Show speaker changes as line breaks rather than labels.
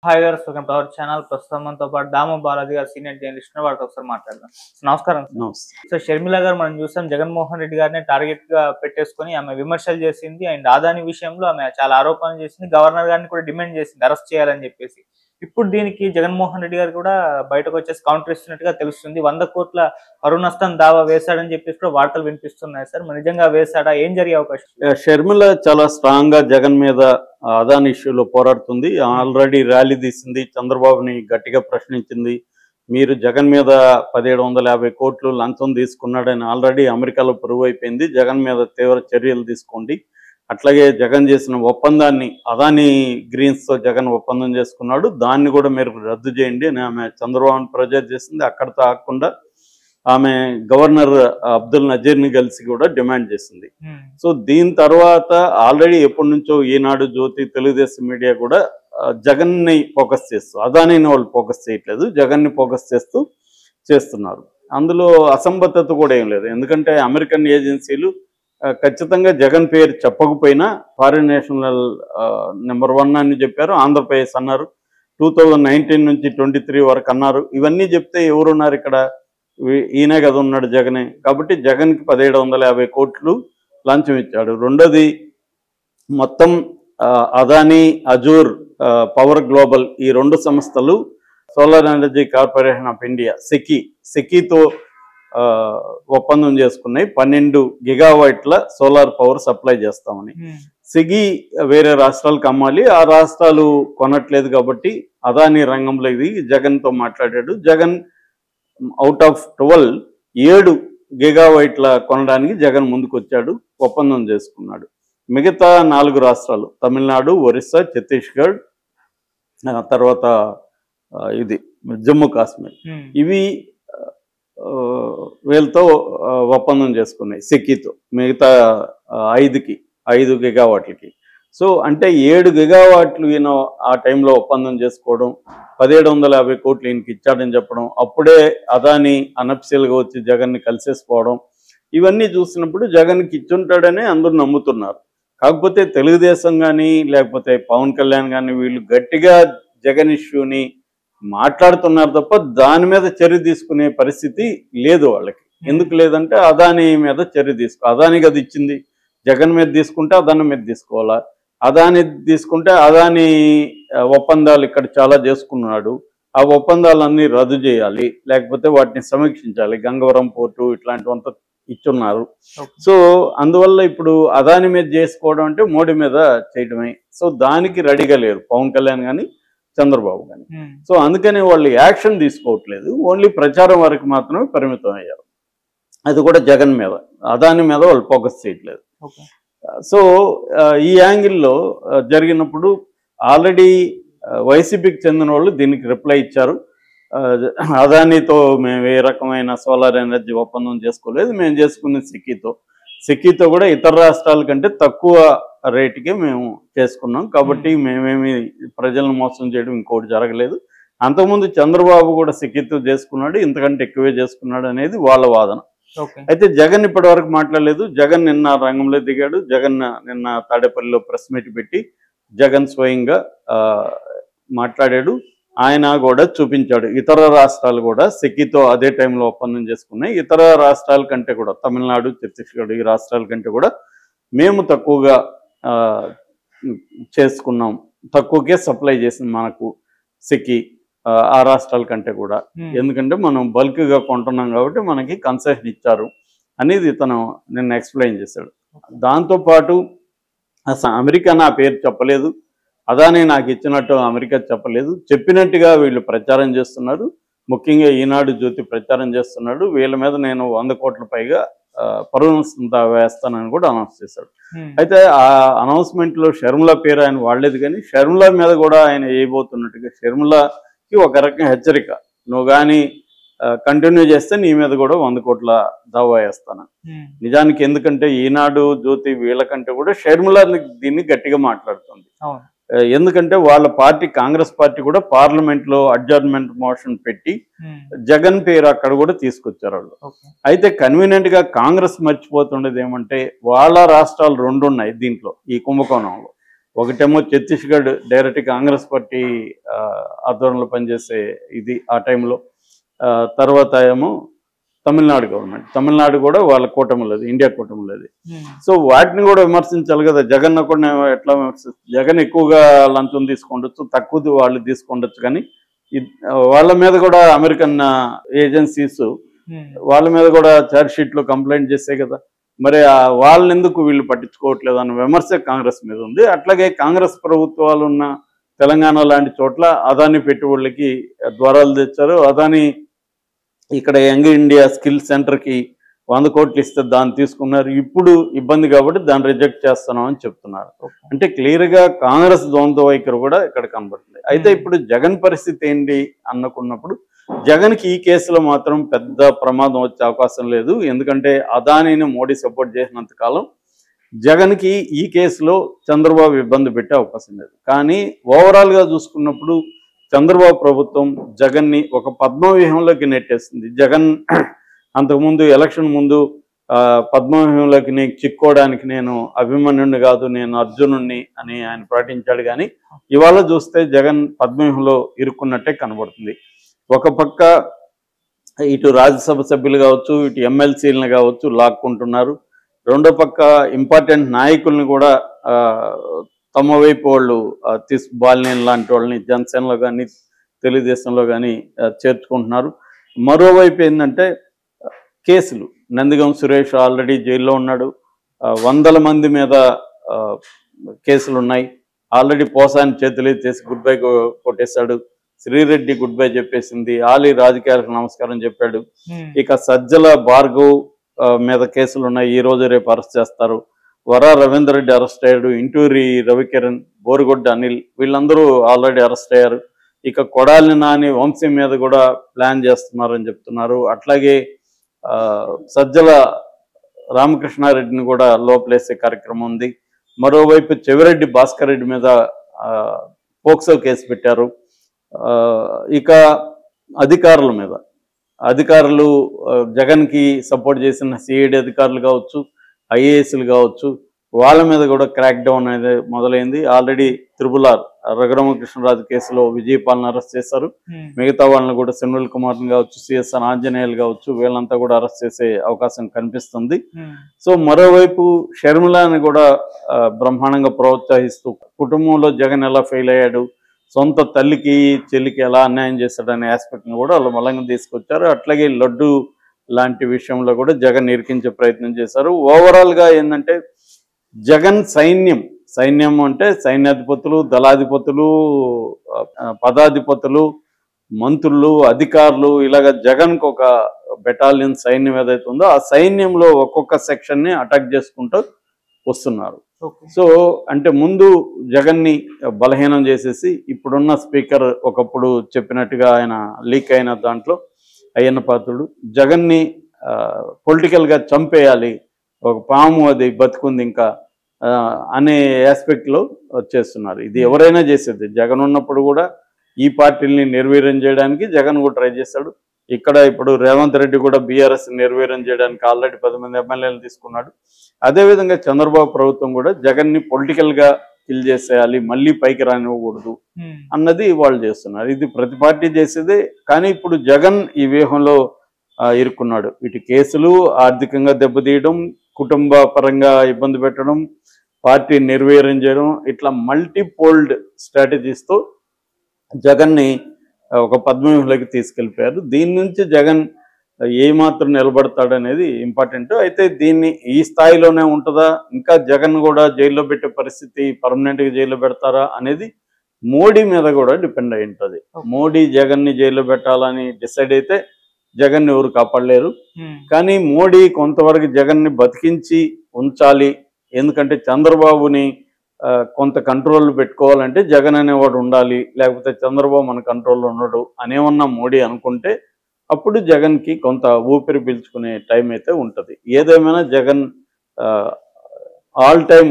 Hi గారు, సుఖం power channel. ప్రస్తుతం మనతో పాటు దాము బాలాజీ గారు, సీనియర్ జర్నలిస్ట్, వారితో ఒకసారి మాట్లాడదాం. నమస్కారం.
నమస్తే.
సో షర్మిల గారు మనం చూసాం, జగన్మోహన్ రెడ్డి గారిని టార్గెట్ గా పెట్టేసుకుని ఆమె విమర్శలు చేసింది. అండ్ ఆదాని విషయంలో ఆమె చాలా ఆరోపణలు చేసింది. గవర్నర్ గారిని కూడా డిమాండ్ చేసింది అరెస్ట్ చేయాలని చెప్పేసి. ఇప్పుడు దీనికి జగన్మోహన్ రెడ్డి గారు కూడా బయటకు వచ్చేసి కౌంటర్ ఇస్తున్నట్టుగా తెలుస్తుంది. 100 కోట్ల పరువు నష్టం దావా వేశాడని చెప్పేసి కూడా వార్తలు వినిపిస్తున్నాయి. సార్, మరి నిజంగా వేశాడా? ఏం జరిగే అవకాశం?
షర్మిల చాలా స్ట్రాంగ్ గా జగన్ మీద అదాని ఇష్యూలో పోరాడుతుంది. ఆల్రెడీ ర్యాలీ తీసింది, చంద్రబాబుని గట్టిగా ప్రశ్నించింది. మీరు జగన్ మీద 1750 కోట్లు లంచం తీసుకున్నాడని ఆల్రెడీ అమెరికాలో ప్రూవ్ అయిపోయింది. జగన్ మీద తీవ్ర చర్యలు తీసుకోండి. అట్లాగే జగన్ చేసిన ఒప్పందాన్ని, అదాని గ్రీన్స్ తో జగన్ ఒప్పందం చేసుకున్నాడు, దాన్ని కూడా మీరు రద్దు చేయండి అని ఆమె చంద్రబాబుని ప్రెజర్ చేసింది. అక్కడితో ఆగకుండా ఆమె గవర్నర్ అబ్దుల్ నజీర్ని కలిసి కూడా డిమాండ్ చేసింది. సో దీని తర్వాత ఆల్రెడీ ఎప్పటి నుంచో ఈనాడు, జ్యోతి, తెలుగుదేశం మీడియా కూడా జగన్ని ఫోకస్ చేస్తూ, అదానిని వాళ్ళు ఫోకస్ చేయట్లేదు, జగన్ని ఫోకస్ చేస్తున్నారు. అందులో అసంబద్ధత కూడా ఏం లేదు. ఎందుకంటే అమెరికన్ ఏజెన్సీలు ఖచ్చితంగా జగన్ పేరు చెప్పకపోయినా ఫారిన్ నేషనల్ నెంబర్ 1 అని చెప్పారు. ఆంధ్రప్రదేశ్ అన్నారు, 2019 నుంచి 23 వరకు అన్నారు. ఇవన్నీ చెప్తే ఎవరున్నారు ఇక్కడ? ఈయనే కదా ఉన్నాడు, జగనే. కాబట్టి జగన్కి 1750 కోట్లు లంచం ఇచ్చాడు. రెండోది, మొత్తం అదానీ, అజూర్, పవర్ గ్లోబల్, ఈ 2 సంస్థలు solar energy corporation of India సెకీతో ఒప్పందం చేసుకున్నాయి. 12 గిగావాట్ల సోలార్ పవర్ సప్లై చేస్తామని. సెగి వేరే రాష్ట్రాలకు అమ్మాలి, ఆ రాష్ట్రాలు కొనట్లేదు. కాబట్టి అదానీ రంగంలో ఇది జగన్తో మాట్లాడాడు. జగన్ అవుట్ ఆఫ్ 12, 7 గిగావాట్ల కొనడానికి జగన్ ముందుకు వచ్చాడు, ఒప్పందం చేసుకున్నాడు. మిగతా 4 రాష్ట్రాలు, తమిళనాడు, ఒరిస్సా, ఛత్తీస్గఢ్, తర్వాత ఇది జమ్మూ కాశ్మీర్, ఇవి వీళ్ళతో ఒప్పందం చేసుకున్నాయి సెకీతో, మిగతా 5 గిగావాట్లకి. సో అంటే 7 గిగావాట్లు ఈయన ఆ టైంలో ఒప్పందం చేసుకోవడం, 1750 కోట్లు ఈయనకి ఇచ్చాడని చెప్పడం, అప్పుడే అదాని అనఫిషియల్గా వచ్చి జగన్ని కలిసేసుకోవడం, ఇవన్నీ చూసినప్పుడు జగన్కి ఇచ్చుంటాడని అందరూ నమ్ముతున్నారు. కాకపోతే తెలుగుదేశం కానీ లేకపోతే పవన్ కళ్యాణ్ కానీ వీళ్ళు గట్టిగా జగన్ ఇష్యూని మాట్లాడుతున్నారు తప్ప దాని మీద చర్య తీసుకునే పరిస్థితి లేదు వాళ్ళకి. ఎందుకు లేదంటే అదాని మీద చర్య అదాని కదా ఇచ్చింది, జగన్ మీద తీసుకుంటే అదాని మీద తీసుకోవాలా, అదాని తీసుకుంటే అదాని ఒప్పందాలు ఇక్కడ చాలా చేసుకున్నాడు, ఆ ఒప్పందాలన్నీ రద్దు చేయాలి, లేకపోతే వాటిని సమీక్షించాలి. గంగవరం పోర్టు ఇట్లాంటివంతా ఇచ్చున్నారు. సో అందువల్ల ఇప్పుడు అదాని మీద చేసుకోవడం అంటే మోడీ మీద చేయడమే. సో దానికి రెడీగా లేరు పవన్ కళ్యాణ్ కానీ చంద్రబాబు కానీ. సో అందుకని వాళ్ళు యాక్షన్ తీసుకోవట్లేదు, ఓన్లీ ప్రచారం వరకు మాత్రమే పరిమితం అయ్యారు. అది కూడా జగన్ మీద, అదాని మీద వాళ్ళు ఫోకస్ చేయట్లేదు. సో ఈ యాంగిల్లో జరిగినప్పుడు ఆల్రెడీ వైసీపీకి చెందిన వాళ్ళు దీనికి రిప్లై ఇచ్చారు. అదానితో మేము ఏ రకమైన సోలార్ ఎనర్జీ ఒప్పందం చేసుకోలేదు, మేము చేసుకున్న సెకీతో కూడా ఇతర రాష్ట్రాల కంటే తక్కువ రేటుకే మేము చేసుకున్నాం. కాబట్టి మేమేమి ప్రజలను మోసం చేయడం ఇంకోటి జరగలేదు. అంతకుముందు చంద్రబాబు కూడా సెకీతో చేసుకున్నాడు, ఇంతకంటే ఎక్కువే చేసుకున్నాడు అనేది వాళ్ళ వాదన. అయితే జగన్ ఇప్పటి వరకు మాట్లాడలేదు. జగన్ నిన్న రంగంలో దిగాడు. జగన్ నిన్న తాడేపల్లిలో ప్రెస్ మీట్ పెట్టి జగన్ స్వయంగా మాట్లాడాడు. ఆయన కూడా చూపించాడు, ఇతర రాష్ట్రాలు కూడా సెకీతో అదే టైంలో ఒప్పందం చేసుకున్నాయి. ఇతర రాష్ట్రాల కంటే కూడా, తమిళనాడు, ఛత్తీస్గఢ్, ఈ రాష్ట్రాల కంటే కూడా మేము తక్కువగా చేసుకున్నాం, తక్కువకే సప్లై చేసింది మనకు సెకీ ఆ రాష్ట్రాల కంటే కూడా. ఎందుకంటే మనం బల్క్గా కొంటున్నాం కాబట్టి మనకి కన్సెషన్ ఇచ్చారు అనేది ఇతను నిన్న ఎక్స్ప్లెయిన్ చేశాడు. దాంతోపాటు అసలు అమెరికా నా పేరు చెప్పలేదు, అదాని నాకు ఇచ్చినట్టు అమెరికా చెప్పలేదు, చెప్పినట్టుగా వీళ్ళు ప్రచారం చేస్తున్నారు. ముఖ్యంగా ఈనాడు, జ్యోతి ప్రచారం చేస్తున్నాడు. వీళ్ళ మీద నేను 100 కోట్ల పైగా పరువు వేస్తానని కూడా అనౌన్స్ చేశాడు. అయితే ఆ అనౌన్స్మెంట్లో షర్మిల పేరు ఆయన వాడలేదు, కానీ షర్మిల మీద కూడా ఆయన వేయబోతున్నట్టుగా, షర్మిలకి ఒక రకంగా హెచ్చరిక, నువ్వు కానీ కంటిన్యూ చేస్తే నీ మీద కూడా 100 కోట్ల దావా వేస్తాను. నిజానికి ఎందుకంటే ఈనాడు, జ్యోతి వీళ్ళకంటే కూడా షర్మిల దీన్ని గట్టిగా మాట్లాడుతుంది. ఎందుకంటే వాళ్ళ పార్టీ, కాంగ్రెస్ పార్టీ కూడా పార్లమెంట్లో అడ్జర్న్మెంట్ మోషన్ పెట్టి జగన్ పేరు అక్కడ కూడా తీసుకొచ్చారు వాళ్ళు. అయితే కన్వీనియంట్ గా కాంగ్రెస్ మర్చిపోతుండేది ఏమంటే, వాళ్ళ రాష్ట్రాలు 2 ఉన్నాయి దీంట్లో, ఈ కుంభకోణంలో. ఒకటేమో ఛత్తీస్గఢ్ డైరెక్ట్ కాంగ్రెస్ పార్టీ ఆధ్వర్యంలో పనిచేసే ఇది ఆ టైంలో, తర్వాత ఏమో తమిళనాడు గవర్నమెంట్, తమిళనాడు కూడా వాళ్ళ కూటమి లేదు, ఇండియా కూటమి లేదు. సో వాటిని కూడా విమర్శించాలి కదా. జగన్ కూడా ఎట్లా జగన్ ఎక్కువగా లంచం తీసుకుండొచ్చు, తక్కువ వాళ్ళు తీసుకుండొచ్చు, కానీ వాళ్ళ మీద కూడా అమెరికన్ ఏజెన్సీస్ వాళ్ళ మీద కూడా ఛార్జ్ షీట్లో కంప్లైంట్ చేసాయి కదా. మరి వాళ్ళని ఎందుకు వీళ్ళు పట్టించుకోవట్లేదు అన్న విమర్శ కాంగ్రెస్ మీద ఉంది. అట్లాగే కాంగ్రెస్ ప్రభుత్వాలు ఉన్న తెలంగాణ లాంటి చోట్ల అదాని పెట్టుబడులకి ద్వారాలు తెచ్చారు. అదాని ఇక్కడ యంగ్ ఇండియా స్కిల్ సెంటర్కి 100 కోట్లు ఇస్తే దాన్ని తీసుకున్నారు. ఇప్పుడు ఇబ్బంది కాబట్టి దాన్ని రిజెక్ట్ చేస్తున్నాం అని చెప్తున్నారు. అంటే క్లియర్గా కాంగ్రెస్ ద్వంద్వ వైఖరి కూడా ఇక్కడ కనబడుతుంది. అయితే ఇప్పుడు జగన్ పరిస్థితి ఏంటి అనుకున్నప్పుడు, జగన్కి ఈ కేసులో మాత్రం పెద్ద ప్రమాదం వచ్చే అవకాశం లేదు. ఎందుకంటే అదానిని మోడీ సపోర్ట్ చేసినంత కాలం జగన్కి ఈ కేసులో చంద్రబాబు ఇబ్బంది పెట్టే అవకాశం లేదు. కానీ ఓవరాల్గా చూసుకున్నప్పుడు చంద్రబాబు ప్రభుత్వం జగన్ని ఒక పద్మవ్యూహంలోకి నెట్టేస్తుంది. జగన్ అంతకుముందు ఎలక్షన్ ముందు పద్మవ్యూహంలోకి చిక్కోవడానికి నేను అభిమన్యుడిని కాదు, నేను అర్జునుడిని అని ఆయన ప్రకటించాడు. కానీ ఇవాళ చూస్తే జగన్ పద్మవ్యూహంలో ఇరుక్కున్నట్టే కనబడుతుంది. ఒక పక్క ఇటు రాజ్యసభ సభ్యులు కావచ్చు, ఇటు ఎమ్మెల్సీలను కావచ్చు లాక్కుంటున్నారు. రెండో పక్క ఇంపార్టెంట్ నాయకుల్ని కూడా తమ వైపు వాళ్ళు బాలినేని లాంటి వాళ్ళని జనసేనలో కానీ తెలుగుదేశంలో కానీ చేర్చుకుంటున్నారు. మరోవైపు ఏంటంటే కేసులు, నందిగం సురేష్ ఆల్రెడీ జైల్లో ఉన్నాడు. 100 మంది మీద కేసులు ఉన్నాయి. ఆల్రెడీ పోసాని చేతులు చేసి గుడ్ బై కొట్టేశాడు. శ్రీరెడ్డి గుడ్ బై చెప్పేసింది. ఆలీ రాజకీయాలకు నమస్కారం చెప్పాడు. ఇక సజ్జల భార్గవ్ మీద కేసులు ఉన్నాయి. ఈ రోజు రేపు అరెస్ట్ చేస్తారు. వరా రవీందర్ రెడ్డి అరెస్ట్ అయ్యాడు. ఇంటూరి రవికిరణ్, బోరుగొడ్డ అనిల్ వీళ్ళందరూ ఆల్రెడీ అరెస్ట్ అయ్యారు. ఇక కొడాలి నాని వంశీ మీద కూడా ప్లాన్ చేస్తున్నారని చెప్తున్నారు. అట్లాగే సజ్జల రామకృష్ణారెడ్డిని కూడా లోపలేసే కార్యక్రమం ఉంది. మరోవైపు చెవిరెడ్డి భాస్కర్ రెడ్డి మీద పోక్సో కేసు పెట్టారు. ఇక అధికారుల మీద, అధికారులు జగన్కి సపోర్ట్ చేసిన సిఐడి అధికారులు కావచ్చు, ఐఏఎస్లు కావచ్చు, వాళ్ళ మీద కూడా క్రాక్ డౌన్ అనేది మొదలైంది. ఆల్రెడీ త్రిపులార్ రఘురామకృష్ణరాజు కేసులో విజయపాల్ని అరెస్ట్ చేశారు. మిగతా వాళ్ళని కూడా సెన్విల్ కుమార్ని కావచ్చు, సిఎస్ఆర్ ఆంజనేయులు కావచ్చు, వీళ్ళంతా కూడా అరెస్ట్ చేసే అవకాశం కనిపిస్తుంది. సో మరోవైపు షర్మిలాని కూడా బ్రహ్మాండంగా ప్రోత్సహిస్తూ కుటుంబంలో జగన్ ఎలా ఫెయిల్ అయ్యాడు, సొంత తల్లికి చెల్లికి ఎలా అన్యాయం చేశాడనే ఆస్పెక్ట్ని కూడా వాళ్ళు బలంగా తీసుకొచ్చారు. అట్లాగే లడ్డు లాంటి విషయంలో కూడా జగన్ ఇరికించే ప్రయత్నం చేశారు. ఓవరాల్గా ఏంటంటే జగన్ సైన్యం అంటే సైన్యాధిపతులు, దళాధిపతులు, పదాధిపతులు, మంత్రులు, అధికారులు, ఇలాగ జగన్కు ఒక బెటాలియన్ సైన్యం ఏదైతే ఉందో ఆ సైన్యంలో ఒక్కొక్క సెక్షన్ని అటాక్ చేసుకుంటూ వస్తున్నారు. సో అంటే ముందు జగన్ని బలహీనం చేసేసి ఇప్పుడున్న స్పీకర్ ఒకప్పుడు చెప్పినట్టుగా ఆయన లీక్ అయిన దాంట్లో అయ్యన్న పాత్రుడు జగన్ని పొలిటికల్గా చంపేయాలి, ఒక పాము అది బతుకుంది ఇంకా అనే ఆస్పెక్ట్లో చేస్తున్నారు. ఇది ఎవరైనా చేసేది. జగన్ ఉన్నప్పుడు కూడా ఈ పార్టీని నిర్వీర్యం చేయడానికి జగన్ కూడా ట్రై చేశాడు. ఇక్కడ ఇప్పుడు రేవంత్ రెడ్డి కూడా బీఆర్ఎస్ నిర్వీర్యం చేయడానికి ఆల్రెడీ 10 మంది ఎమ్మెల్యేలు తీసుకున్నాడు. అదేవిధంగా చంద్రబాబు ప్రభుత్వం కూడా జగన్ని పొలిటికల్గా కిల్ చేసేయాలి, మళ్ళీ పైకి రానివ్వకూడదు అన్నది వాళ్ళు చేస్తున్నారు. ఇది ప్రతి పార్టీ చేసేదే. కానీ ఇప్పుడు జగన్ ఈ వ్యూహంలో ఇరుక్కున్నాడు. ఇటు కేసులు, ఆర్థికంగా దెబ్బతీయడం, కుటుంబ పరంగా ఇబ్బంది పెట్టడం, పార్టీ నిర్వీర్యం చేయడం, ఇట్లా మల్టీపోల్డ్ స్ట్రాటజీస్తో జగన్ని ఒక పద్మవ్యూహంలోకి తీసుకెళ్ళిపోయారు. దీని నుంచి జగన్ ఏమాత్రం నిలబడతాడనేది ఇంపార్టెంట్. అయితే దీన్ని ఈ స్థాయిలోనే ఉంటుందా, ఇంకా జగన్ కూడా జైల్లో పెట్టే పరిస్థితి, పర్మనెంట్గా జైల్లో పెడతారా అనేది మోడీ మీద కూడా డిపెండ్ అయి ఉంటుంది. మోడీ జగన్ని జైల్లో పెట్టాలని డిసైడ్ అయితే జగన్ని ఎవరు కాపాడలేరు. కానీ మోడీ కొంతవరకు జగన్ని బతికించి ఉంచాలి. ఎందుకంటే చంద్రబాబుని కొంత కంట్రోల్ పెట్టుకోవాలంటే జగన్ అనేవాడు ఉండాలి, లేకపోతే చంద్రబాబు మన కంట్రోల్లో ఉండడు అనేమన్నా మోడీ అనుకుంటే అప్పుడు జగన్కి కొంత ఊపిరి పీల్చుకునే టైం అయితే ఉంటుంది. ఏదేమైనా జగన్ ఆల్ టైమ్